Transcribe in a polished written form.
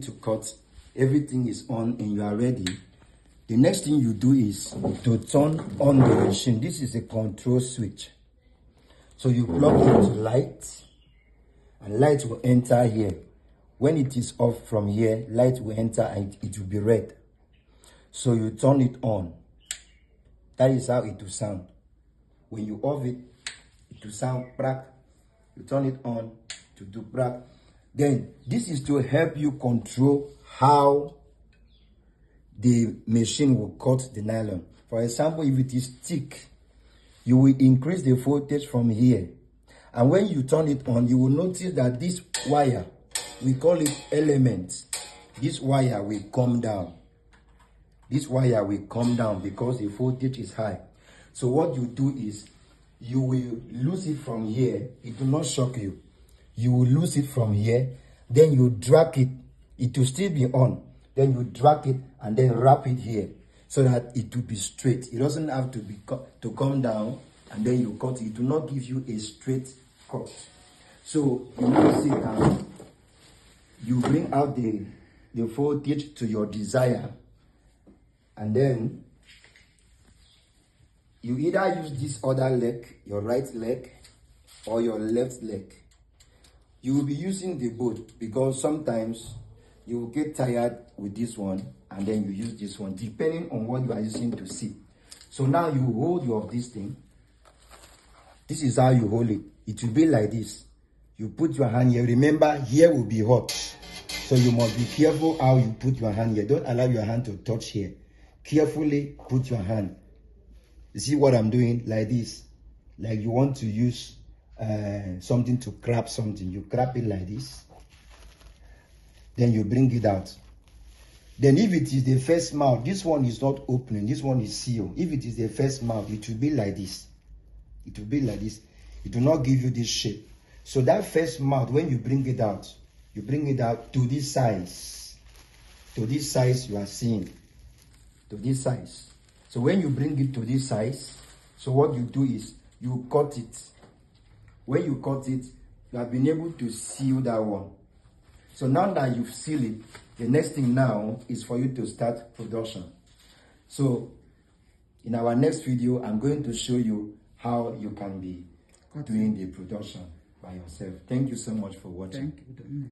to cut, everything is on and you are ready, the next thing you do is to turn on the machine. This is a control switch. So you plug it to light, and light will enter here. When it is off from here, light will enter and it will be red. So you turn it on. That is how it will sound. When you off it, it will sound crack. You turn it on to do crack. Then this is to help you control how the machine will cut the nylon. For example, if it is thick, you will increase the voltage from here. And when you turn it on, you will notice that this wire, we call it element, this wire will come down. This wire will come down because the voltage is high. So what you do is, you will lose it from here. It will not shock you. You will lose it from here. Then you drag it. It will still be on. Then you drag it and then wrap it here so that it will be straight. It doesn't have to be to come down and then you cut it. It will not give you a straight cut. So you sit down. You bring out the voltage to your desire, and then you either use this other leg, your right leg, or your left leg. You will be using the both because sometimes you will get tired with this one and then you use this one, depending on what you are using to see. So now you hold this thing. This is how you hold it. It will be like this. You put your hand here. Remember, here will be hot. So you must be careful how you put your hand here. Don't allow your hand to touch here. Carefully put your hand. You see what I'm doing? Like this. Like you want to use something to grab something. You grab it like this. Then you bring it out. Then if it is the first mouth, this one is not opening. This one is sealed. If it is the first mouth, it will be like this. It will be like this. It will not give you this shape. So that first mouth, when you bring it out to this size. To this size you are seeing. To this size. So when you bring it to this size, so what you do is you cut it. When you cut it, you have been able to seal that one. So now that you've sealed it, the next thing now is for you to start production. So in our next video, I'm going to show you how you can be doing the production by yourself. Thank you so much for watching. Thank you.